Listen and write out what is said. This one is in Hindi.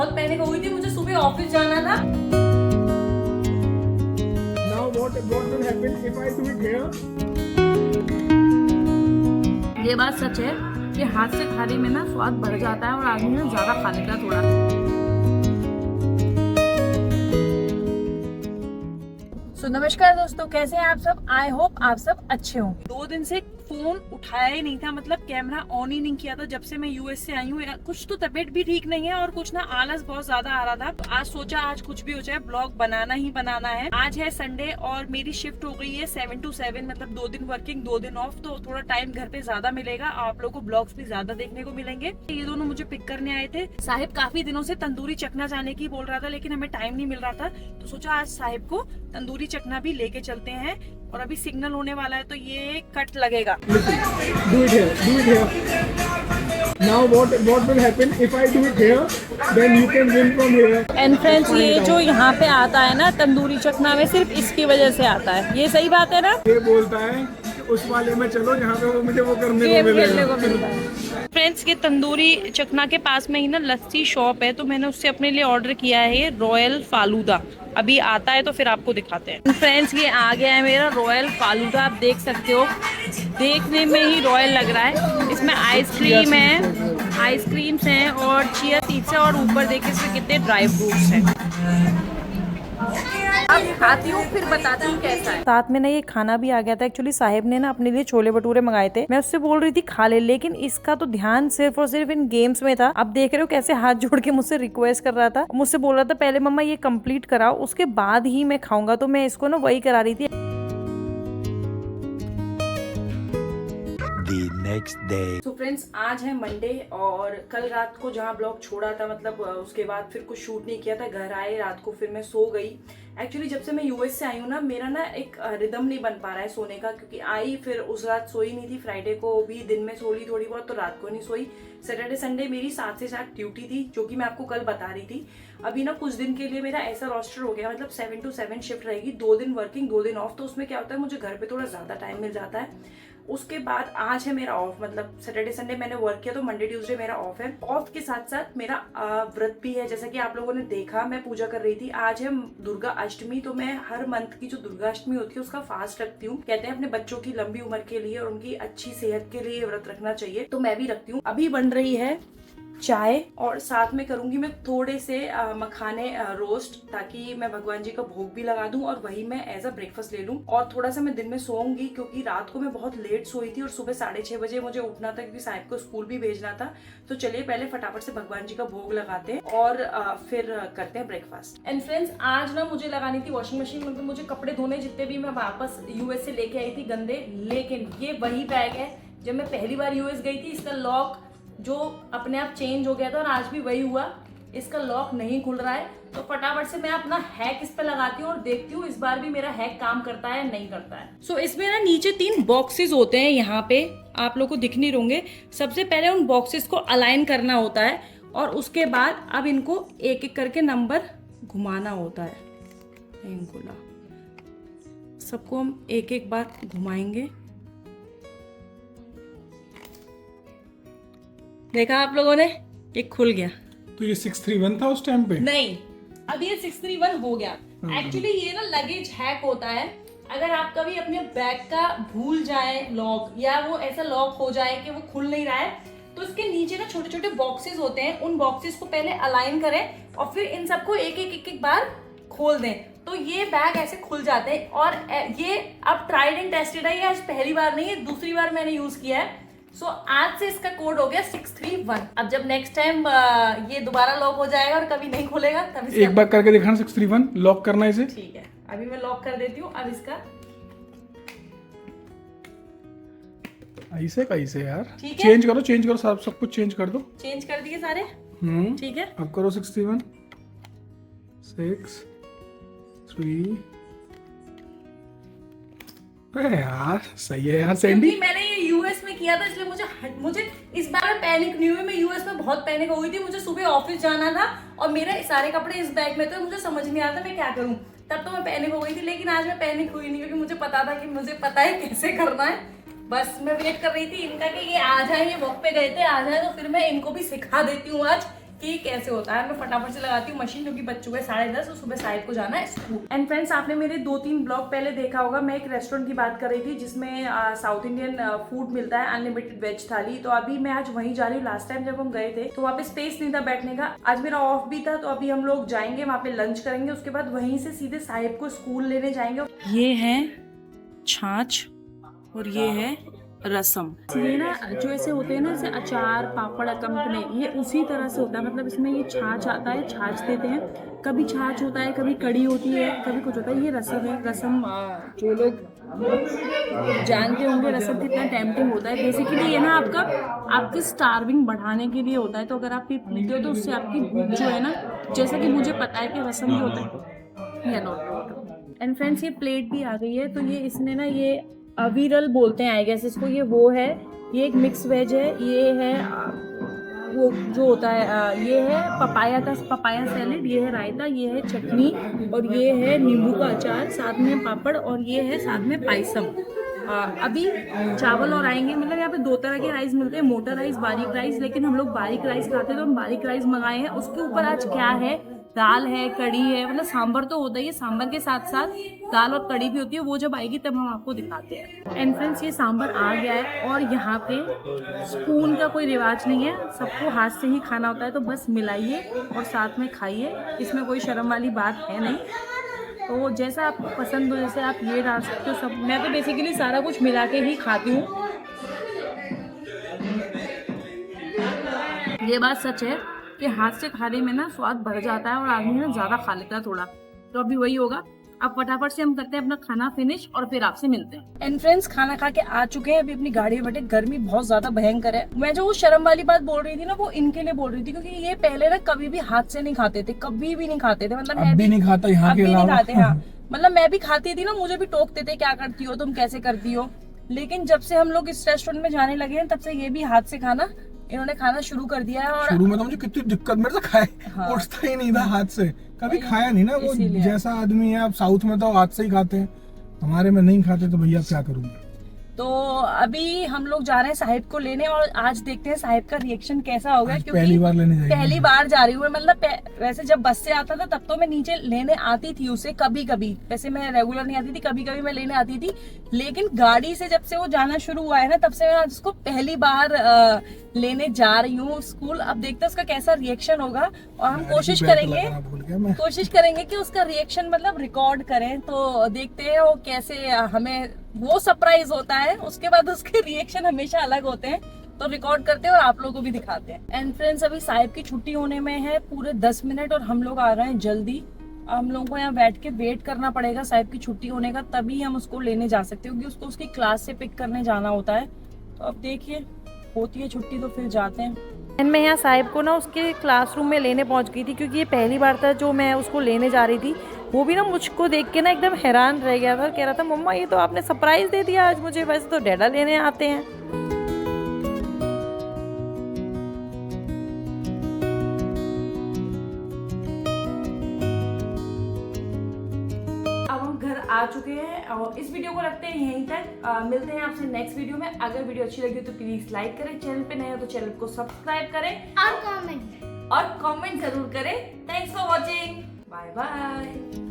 बहुत पैनिक हो गई थी, मुझे सुबह ऑफिस जाना था। Now what will happen if I do it here? ये बात सच है कि हाथ से खाने में ना स्वाद बढ़ जाता है और आदमी ना ज्यादा खा लेता है थोड़ा। नमस्कार दोस्तों, कैसे हैं आप सब। आई होप आप सब अच्छे होंगे। 2 दिन से फोन उठाया ही नहीं था, मतलब कैमरा ऑन ही नहीं किया था जब से मैं यूएस से आई हूँ। कुछ तो तबीयत भी ठीक नहीं है और कुछ ना आलस बहुत ज्यादा आ रहा था। तो आज सोचा आज कुछ भी हो जाए ब्लॉग बनाना ही बनाना है। आज है संडे और मेरी शिफ्ट हो गई है 7 to 7, मतलब 2 दिन वर्किंग 2 दिन ऑफ। तो थोड़ा टाइम घर पे ज्यादा मिलेगा, आप लोगों को ब्लॉग्स भी ज्यादा देखने को मिलेंगे। ये दोनों मुझे पिक करने आए थे। साहिब काफी दिनों से तंदूरी चखना जाने की बोल रहा था, लेकिन हमें टाइम नहीं मिल रहा था। तो सोचा आज साहिब को तंदूरी चखना भी लेके चलते हैं। और अभी सिग्नल होने वाला है तो ये कट लगेगा। Do it here. Do it here. Now what will happen if I do it here? Then you can win from here. And friends, ये जो यहाँ पे आता है ना तंदूरी चखना में, सिर्फ इसकी वजह से आता है। ये सही बात है ना। ये बोलता है कि उस वाले में चलो जहाँ पे वो मुझे वो करने को मिलेगा। फ्रेंड्स, ये तंदूरी चखना के पास में ही ना लस्सी शॉप है, तो मैंने उससे अपने लिए ऑर्डर किया है रॉयल फालूदा। अभी आता है तो फिर आपको दिखाते हैं। फ्रेंड्स, ये आ गया है मेरा रॉयल फालूदा। आप देख सकते हो, देखने में ही रॉयल लग रहा है। इसमें आइसक्रीम है, आइसक्रीम्स हैं और चिया सीड्स है, और ऊपर देखिए इसमें कितने ड्राई फ्रूट्स हैं। अब खाती हूँ फिर बताती हूँ कैसा है। साथ में ना ये खाना भी आ गया था। एक्चुअली साहिब ने ना अपने लिए छोले भटूरे मंगाए थे। मैं उससे बोल रही थी खा ले, लेकिन इसका तो ध्यान सिर्फ और सिर्फ इन गेम्स में था। अब देख रहे हो कैसे हाथ जोड़ के मुझसे रिक्वेस्ट कर रहा था, मुझसे बोल रहा था पहले मम्मा ये कंप्लीट कराओ, उसके बाद ही मैं खाऊंगा। तो मैं इसको ना वही करा रही थी। Next day. तो फ्रेंड्स, आज है मंडे और कल रात को जहाँ ब्लॉग छोड़ा था, मतलब उसके बाद फिर कुछ शूट नहीं किया था। घर आए रात को, फिर मैं सो गई। एक्चुअली जब से मैं यूएस से आई हूँ ना, मेरा ना एक रिदम नहीं बन पा रहा है सोने का, क्योंकि आई फिर उस रात सोई नहीं थी। फ्राइडे को भी दिन में सो ली थोड़ी बहुत, तो रात को नहीं सोई। सैटरडे संडे मेरी 7 से 7 ड्यूटी थी, जो कि मैं आपको कल बता रही थी। अभी ना कुछ दिन के लिए मेरा ऐसा रोस्टर हो गया, मतलब 7 to 7 शिफ्ट रहेगी, 2 दिन वर्किंग 2 दिन ऑफ। तो उसमें क्या होता है, मुझे घर पे थोड़ा ज्यादा टाइम मिल जाता है। उसके बाद आज है मेरा ऑफ, मतलब सैटरडे संडे मैंने वर्क किया, तो मंडे ट्यूसडे मेरा ऑफ है। ऑफ के साथ साथ मेरा व्रत भी है। जैसा कि आप लोगों ने देखा, मैं पूजा कर रही थी। आज है दुर्गा अष्टमी, तो मैं हर मंथ की जो दुर्गा अष्टमी होती है उसका फास्ट रखती हूँ। कहते हैं अपने बच्चों की लंबी उम्र के लिए और उनकी अच्छी सेहत के लिए व्रत रखना चाहिए, तो मैं भी रखती हूँ। अभी बन रही है चाय और साथ में करूंगी मैं थोड़े से मखाने रोस्ट, ताकि मैं भगवान जी का भोग भी लगा दूं और वही मैं एज अ ब्रेकफास्ट ले लूं। और थोड़ा सा मैं दिन में सोऊंगी, क्योंकि रात को मैं बहुत लेट सोई थी और सुबह 6:30 बजे मुझे उठना था, क्योंकि साहिब को स्कूल भी भेजना था। तो चलिए पहले फटाफट से भगवान जी का भोग लगाते हैं और फिर करते हैं ब्रेकफास्ट। एंड फ्रेंड्स, आज ना मुझे लगानी थी वॉशिंग मशीन, मतलब मुझे कपड़े धोने जितने भी मैं वापस यूएस से लेके आई थी गंदे। लेकिन ये वही बैग है जब मैं पहली बार यूएस गई थी। इसका लॉक जो अपने आप चेंज हो गया था और आज भी वही हुआ, इसका लॉक नहीं खुल रहा है। तो फटाफट से मैं अपना हैक इस पे लगाती हूँ और देखती हूँ इस बार भी मेरा हैक काम करता है नहीं करता है। सो इसमें ना नीचे 3 बॉक्सेस होते हैं, यहाँ पे आप लोग को दिख नहीं होंगे। सबसे पहले उन बॉक्सेस को अलाइन करना होता है और उसके बाद अब इनको एक एक करके नंबर घुमाना होता है। इनको ला, सबको हम एक एक बार घुमाएंगे। देखा आप लोगों ने, ये खुल गया। तो ये 631 था उस टाइम पे? नहीं, अब ये 631 हो गया। एक्चुअली ये ना लगेज हैक होता है। अगर आप कभी अपने बैग का भूल जाए लॉक, या वो ऐसा लॉक हो जाए कि वो खुल नहीं रहा है, तो इसके नीचे ना छोटे छोटे बॉक्सेस होते हैं। उन बॉक्सेस को पहले अलाइन करें और फिर इन सबको एक एक बार खोल दें, तो ये बैग ऐसे खुल जाते हैं। और ये अब ट्राइड एंड टेस्टेड है, ये आज पहली बार नहीं है, दूसरी बार मैंने यूज किया है। सो आज से इसका कोड हो गया 631। अब जब नेक्स्ट टाइम ये दोबारा लॉक हो जाएगा और कभी नहीं खुलेगा, तब एक बार करके दिखाना 631 लॉक करना इसे। ठीक है, अभी मैं लॉक कर देती हूँ। अब इसका ऐसे कैसे यार, ठीक है? चेंज करो सब कुछ चेंज कर दो। चेंज कर दिए सारे। ठीक है, अब करो 631 6 3। अरे यार सही है यार सैंडी। क्योंकि मैंने ये यूएस में किया था, इसलिए मुझे इस बार पैनिक नहीं हुई। मैं यूएस में बहुत पैनिक हो गई थी। मुझे सुबह ऑफिस जाना था और मेरे सारे कपड़े इस बैग में थे, मुझे समझ नहीं आता मैं क्या करूं। तब तो मैं पैनिक हो गई थी, लेकिन आज मैं पैनिक हुई नहीं, क्योंकि मुझे पता था कि मुझे पता है कैसे करना है। बस मैं वेट कर रही थी इनका कि ये आ जाए, ये वक्त पे गए थे, आ जाए तो फिर मैं इनको भी सिखा देती हूँ आज कि कैसे होता है। मैं फटाफट से लगाती हूँ मशीन क्योंकि बज चुके 10:30 और सुबह साहिब को जाना है स्कूल। एंड फ्रेंड्स, आपने मेरे 2-3 ब्लॉग पहले देखा होगा, मैं एक रेस्टोरेंट की बात कर रही थी जिसमें साउथ इंडियन फूड मिलता है, अनलिमिटेड वेज थाली। तो अभी मैं आज वहीं जा रही हूँ। लास्ट टाइम जब हम गए थे तो वहाँ पे स्पेस नहीं था बैठने का, आज मेरा ऑफ भी था, तो अभी हम लोग जाएंगे वहाँ पे, लंच करेंगे, उसके बाद वहीं से सीधे साहिब को स्कूल लेने जाएंगे। ये है छाछ और ये है रसम। ये ना जो ऐसे होते हैं ना, जैसे अचार पापड़ अकम्पने, ये उसी तरह से होता है। मतलब इसमें ये छाछ आता है, छाछ देते हैं, कभी छाछ होता है, कभी कड़ी होती है, कभी कुछ होता है। ये रसम है। रसम जो लोग जानते होंगे रसम कितना टेम्पटिंग होता है। बेसिकली ये ना आपकी स्टार्विंग बढ़ाने के लिए होता है। तो अगर आप ये पीते हो तो उससे आपकी भूख जो है ना, जैसा कि मुझे पता है कि रसम भी होता है या नॉट। एंड फ्रेंड्स, ये प्लेट भी आ गई है। तो ये इसने ना, ये अविरल बोलते हैं आई गेस इसको, ये वो है, ये एक मिक्स वेज है। ये है वो जो होता है, ये है पपाया सैलेड, ये है रायता, ये है चटनी और ये है नींबू का अचार, साथ में पापड़ और ये है साथ में पायसम। अभी चावल और आएंगे। मतलब यहाँ पे 2 तरह के राइस मिलते हैं, मोटा राइस, बारीक राइस। लेकिन हम लोग बारीक राइस खाते हैं तो हम बारीक राइस मंगाए हैं। उसके ऊपर आज क्या है, दाल है, कड़ी है, मतलब सांभर तो होता ही है, सांभर के साथ साथ दाल और कड़ी भी होती है। वो जब आएगी तब हम आपको दिखाते हैं। एंड फ्रेंड्स, ये सांभर आ गया है और यहाँ पे स्पून का कोई रिवाज नहीं है, सबको हाथ से ही खाना होता है। तो बस मिलाइए और साथ में खाइए, इसमें कोई शर्म वाली बात है नहीं। तो जैसा आपको पसंद हो, जैसे आप ये डाल सकते हो सब। मैं तो बेसिकली सारा कुछ मिला के ही खाती हूँ। ये बात सच है कि हाथ से खाने में ना स्वाद बढ़ जाता है और आदमी ना ज्यादा खा लेता है थोड़ा। तो अभी वही होगा। अब फटाफट से हम करते हैं अपना खाना फिनिश और फिर आपसे मिलते हैं। एंड फ्रेंड्स, खाना खा के आ चुके हैं, अभी अपनी गाड़ी में बैठे। गर्मी बहुत ज्यादा भयंकर है। मैं जो वो शर्म वाली बात बोल रही थी ना, वो इनके लिए बोल रही थी क्योंकि ये पहले ना कभी भी हाथ से नहीं खाते थे, कभी भी नहीं खाते थे। मतलब मैं भी नहीं खाता, यहाँ के अलावा नहीं खाते। हाँ, मतलब मैं भी खाती थी ना, मुझे भी टोकते थे, क्या करती हो तुम, कैसे करती हो। लेकिन जब से हम लोग इस रेस्टोरेंट में जाने लगे हैं, तब से ये भी हाथ से खाना इन्होंने खाना शुरू कर दिया है। और शुरू में तो मुझे कितनी दिक्कत, मेरे से खाए उठता ही नहीं था हाथ से, कभी खाया नहीं ना। वो जैसा आदमी है, आप साउथ में तो हाथ से ही खाते हैं, हमारे में नहीं खाते, तो भैया क्या करूंगा। तो अभी हम लोग जा रहे हैं साहिब को लेने और आज देखते हैं साहिब का रिएक्शन कैसा होगा। क्योंकि पहली बार जा रही हूँ। मतलब वैसे जब बस से आता था तब तो मैं नीचे लेने आती थी उसे कभी कभी, वैसे मैं रेगुलर नहीं आती थी, कभी कभी मैं लेने आती थी। लेकिन गाड़ी से जब से वो जाना शुरू हुआ है ना, तब से मैं उसको पहली बार लेने जा रही हूँ स्कूल। अब देखते हैं उसका कैसा रिएक्शन होगा और हम कोशिश करेंगे कि उसका रिएक्शन मतलब रिकॉर्ड करें। तो देखते हैं वो कैसे, हमें वो सरप्राइज होता है, उसके बाद उसके रिएक्शन हमेशा अलग होते हैं। तो रिकॉर्ड करते हैं और आप लोगों को भी दिखाते हैं। एंड फ्रेंड्स, अभी साहिब की छुट्टी होने में है पूरे 10 मिनट और हम लोग आ रहे हैं जल्दी। हम लोगों को यहाँ बैठ के वेट करना पड़ेगा साहिब की छुट्टी होने का, तभी हम उसको लेने जा सकते हैं, क्योंकि उसको उसकी क्लास से पिक करने जाना होता है। तो अब देखिए, होती है छुट्टी तो फिर जाते हैं। एंड मैं यहाँ साहिब को ना उसके क्लासरूम में लेने पहुँच गई थी, क्योंकि ये पहली बार था जो मैं उसको लेने जा रही थी। वो भी ना मुझको देख के ना एकदम हैरान रह गया था, कह रहा था मम्मा ये तो आपने सरप्राइज दे दिया आज मुझे, वैसे तो डैडा लेने आते हैं। अब हम घर आ चुके हैं और इस वीडियो को रखते हैं यहीं तक। मिलते हैं आपसे नेक्स्ट वीडियो में। अगर वीडियो अच्छी लगी हो तो प्लीज लाइक करें, चैनल पे नए हो तो चैनल को सब्सक्राइब करें और कमेंट जरूर करें। Thanks for watching, bye bye.